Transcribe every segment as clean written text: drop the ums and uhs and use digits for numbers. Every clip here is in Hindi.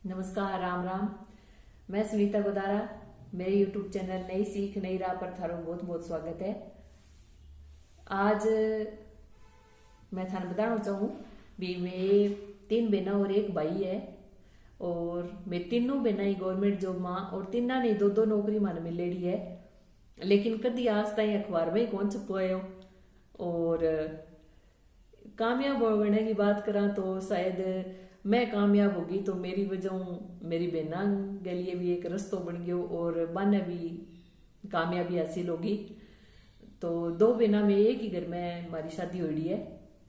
नमस्कार, राम राम। मैं सुनीता गोदारा। मेरे यूट्यूब चैनल नई सीख नई राह पर थारो बहुत बहुत स्वागत है। आज मैं थाने बताना चाहूँ भी मैं 3 बहना और एक भाई है और मैं तीनों बहना ही गवर्नमेंट जॉब मां और तीना ने दो दो नौकरी मान मिलेड़ी है, लेकिन कदी आज तक अखबार में ही कौन छपो आयो। और कामयाब होने की बात करा तो शायद मैं कामयाब होगी तो मेरी वजह मेरी बहना के लिए भी एक रस्तो बन गयो और बाने भी कामयाबी हासिल होगी। तो दो बहना में एक ही घर में हमारी शादी हुई है,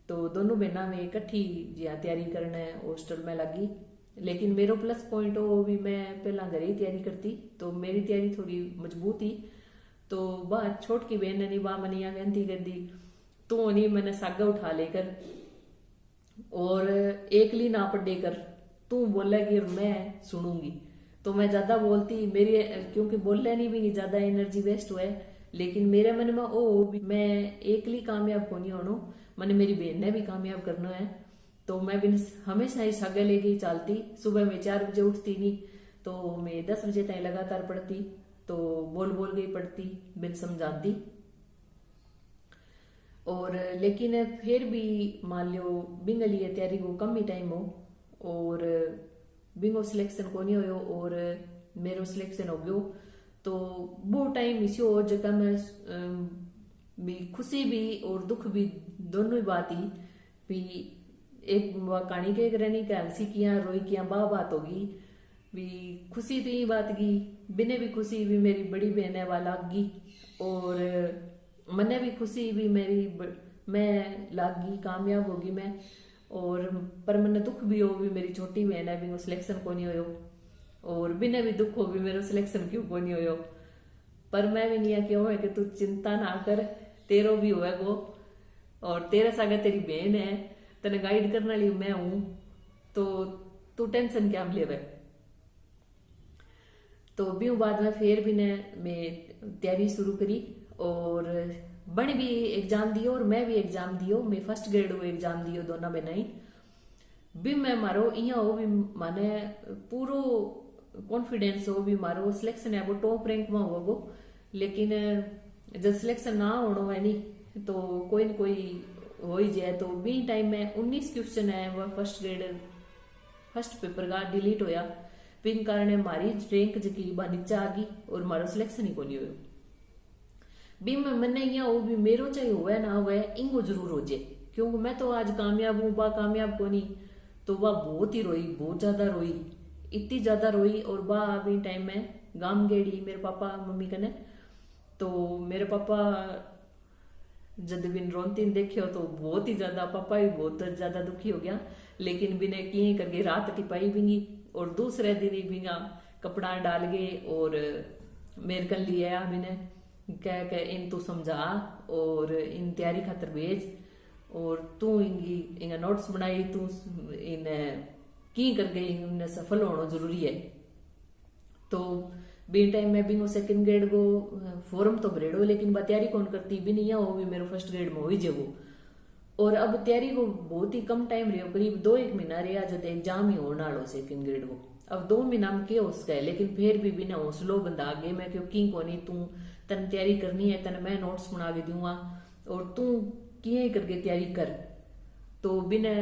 तो दोनों बहना में इकट्ठी जिया तैयारी करने हॉस्टल में लगी। लेकिन मेरो प्लस पॉइंट हो भी मैं पहला घर ही तैयारी करती, तो मेरी तैयारी थोड़ी मजबूत ही। तो बात छोट की बहन ने बा मनिया कहती कर दी तो नहीं मैंने सागा उठा लेकर और एकली ना पढ़ेकर तू बोलेगी और मैं सुनूंगी। तो मैं ज्यादा बोलती मेरी क्योंकि बोलने नहीं भी ज्यादा एनर्जी वेस्ट हुआ है, लेकिन मेरे मन में ओ भी मैं एकली कामयाब को नहीं होनो, मैंने मेरी बहन ने भी कामयाब करना है। तो मैं भी हमेशा ही सागे लेके चलती। सुबह में 4 बजे उठती नहीं तो मैं 10 बजे तक लगातार पढ़ती, तो बोल बोल के पढ़ती बिन समझाती। और लेकिन फिर भी मान लो बिंग लिए तैयारी को कम ही टाइम हो और बिंगो सिलेक्शन को नहीं हो और मेरो सिलेक्शन हो गयो। तो वो टाइम इसी हो जगह में भी खुशी भी और दुख भी दोनों ही बात ही भी एक कहानी के रहनी का हंसी किया रोई किया बात होगी भी खुशी तो ये बात की बिने भी खुशी भी मेरी बड़ी बहन है वाला की और मने भी खुशी भी मैं लागी कामयाब होगी मैं। और पर मने दुख भी हो भी मेरी छोटी बहन है भी वो सिलेक्शन को नहीं हो और बिने भी दुख हो भी मेरा सिलेक्शन क्यों को नहीं हो। पर मैं भी नहीं क्यों है कि तू चिंता ना कर, तेरो भी होए वो और तेरे सागे तेरी बहन है, तेने गाइड करने वाली मैं हूं, तो तू टेंशन क्या ले। तो भी बाद में फिर भी ने मैं तैयारी शुरू करी और बन भी एग्जाम दियो और मैं भी एग्जाम दियो। मैं फर्स्ट ग्रेड को एग्जाम दियो दोनों बनाई भी मैं मारो इं हो भी माने पूरो कॉन्फिडेंस हो भी मारो सिलेक्शन है वो टॉप रैंक में होगो। लेकिन जब सिलेक्शन ना होना है नहीं तो कोई न कोई हो ही जाए। तो बी टाइम में 19 क्वेश्चन है वह फर्स्ट ग्रेड फर्स्ट पेपर का डिलीट होया, बिन कारण मारी रैंक जकी नीचा आ गई और मारो सिलेक्शन ही को नहीं हुआ। भी मैंने यहाँ वो भी मेरो चाहे हुआ ना हुआ इंगो जरूर हो जाए, क्योंकि मैं तो आज कामयाब हूँ बा कामयाब को नहीं। तो वह बहुत ही रोई, बहुत ज्यादा रोई, इतनी ज्यादा रोई। और बा अभी टाइम में गांव गेड़ी मेरे पापा मम्मी कने। तो मेरे पापा जब बिन रोनती देखे तो बहुत ही ज्यादा पापा भी बहुत ज्यादा दुखी हो गया। लेकिन बिने किए करके रात टिपाई भी और दूसरे दिन ही बिना कपड़ा डाल गए और मेरे कल लिया बिने कह इन तू समझा और इन तैयारी खातर भेज और तू इनका नोट्स बनाई तू इन की करके इन्हें सफल होना जरूरी है। तो बी टाइम में बिंगो सेकंड ग्रेड को फॉर्म तो भरेड़ो लेकिन बा तैयारी कौन करती बिन यहाँ हो भी मेरे फर्स्ट ग्रेड में हो ही जेगो। और अब तैयारी को बहुत ही कम टाइम रहो, करीब 2-1 महीना रहा जब एग्जाम ही होना लो सेकंड ग्रेड को। अब 2 महीना में क्या हो सका है, लेकिन फिर भी बिना हौसलो बंदा आगे मैं क्योंकि कोनी तू तन तैयारी करनी है, तन मैं नोट्स बना के दूंगा और तू किए करके तैयारी कर। तो बिना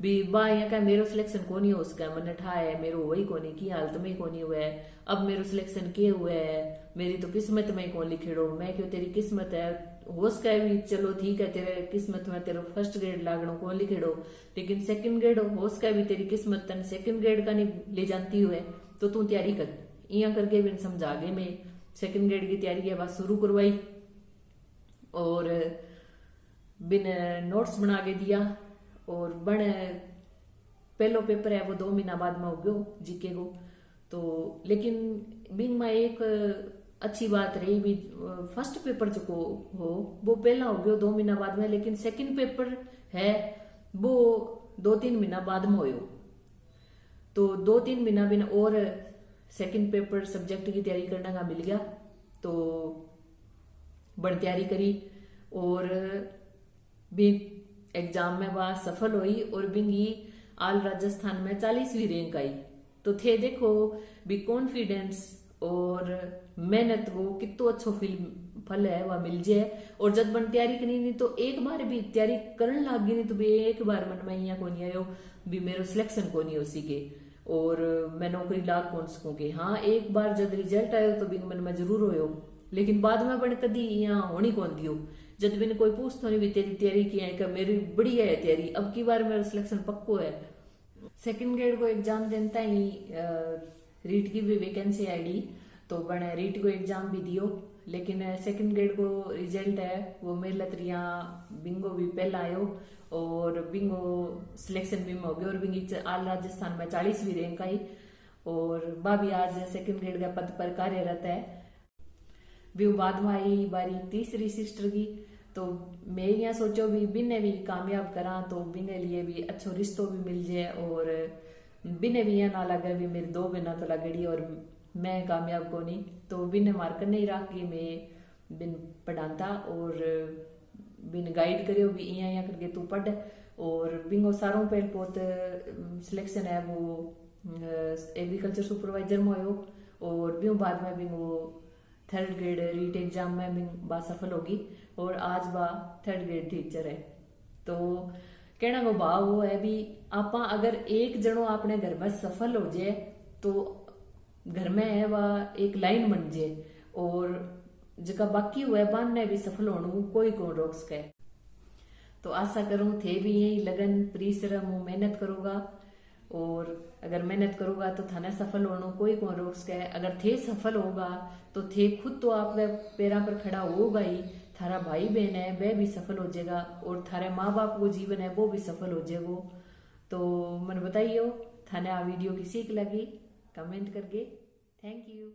भी बा यहाँ का मेरो सिलेक्शन को नहीं हो सका, मैंने ठाया मेरो वही को नहीं की हालत में को नहीं हुआ है। अब मेरो सिलेक्शन किए हुए है, मेरी तो किस्मत में कौन लिखेड़ो, मैं क्यों तेरी किस्मत है हो सका भी चलो ठीक है तेरे किस्मत में तेरे फर्स्ट ग्रेड लागणो कौन लिखेड़ो, लेकिन सेकंड ग्रेड हो सका भी तेरी किस्मत तन सेकंड ग्रेड का नहीं ले जानती हुए तो तू तैयारी कर। इं करके बिन समझा गए मैं सेकंड ग्रेड की तैयारी है बस शुरू करवाई और बिन नोट्स बना के दिया। और बन पहलो पेपर है वो 2 महीना बाद में हो गयो जीके को। तो लेकिन बिन में एक अच्छी बात रही भी फर्स्ट पेपर जो हो वो पहला हो गयो 2 महीना बाद में, लेकिन सेकंड पेपर है वो 2-3 महीना बाद में होयो। तो 2-3 महीना बिन और सेकंड पेपर सब्जेक्ट की तैयारी करने का मिल गया। तो बड़ तैयारी करी और भी एग्जाम में वह सफल हुई और बिंगी ऑल राजस्थान में 40वीं रैंक आई। तो थे देखो भी कॉन्फिडेंस और मेहनत वो कितो अच्छो फल है वह मिल जाए। और जब बन तैयारी करनी नहीं तो एक बार भी तैयारी करने लग गई नहीं तो भी एक बार मन में यहाँ को नहीं आयो भी मेरो सिलेक्शन को नहीं हो सके और मैं नौकरी लाग कौन सकूंगी। हाँ एक बार जब रिजल्ट आयो तो बिन मन में जरूर होयो, लेकिन बाद में बन कदी यहाँ होनी कौन दियो। जब बिन कोई पूछतो नहीं भी तेरी तैयारी की है, मेरी बढ़िया है तैयारी, अब की बार मेरा सिलेक्शन पक्को है। सेकंड ग्रेड को एग्जाम देता ही रीट की भी वैकेंसी आई तो बने रीट को एग्जाम भी दियो, लेकिन सेकंड ग्रेड को रिजल्ट है वो मेरे लतरिया बिंगो भी पहला आयो और बिंगो सिलेक्शन भी में हो गया और बिंगी आल राजस्थान में 40वीं रैंक आई और भाभी आज सेकंड ग्रेड का पद पर कार्यरत है। भी बाद में आई बारी तीसरी सिस्टर की तो मैं यहाँ सोचो भी बिन्ने भी कामयाब करा तो बिन्ने लिए भी अच्छो रिश्तों भी मिल जाए और बिन्ने भी यहाँ ना लगे भी मेरी 2 बहना तो लगड़ी और मैं कामयाब को नहीं। तो बिन मार्कर नहीं रख के मैं बिन पढ़ाता और बिन गाइड करियो भी यहाँ करके तू पढ़ और बिंगो सारों पहल बहुत सिलेक्शन है वो एग्रीकल्चर सुपरवाइजर में हो और बिंगो बाद में बिंगो थर्ड ग्रेड रीट एग्जाम में बिंग बा सफल होगी और आज बा थर्ड ग्रेड टीचर है। तो कहना को भाव वो है भी आपा अगर एक जनो अपने घर में सफल हो जाए तो घर में है वह एक लाइन बन जाए और जगह बाकी हुआ है बान ने भी सफल होने कोई कौन रोक सके। तो आशा करूं थे भी यही लगन परिश्रम मेहनत करूंगा और अगर मेहनत करूंगा तो थाने सफल होने कोई कौन रोक सके। अगर थे सफल होगा तो थे खुद तो आप पैरों पर खड़ा होगा ही, थारा भाई बहन है वह भी सफल हो जाएगा और थारे माँ बाप को जीवन है वो भी सफल हो जाएगा। तो मन बताइयो थाने आ वीडियो की सीख लगी कमेंट करके। Thank you.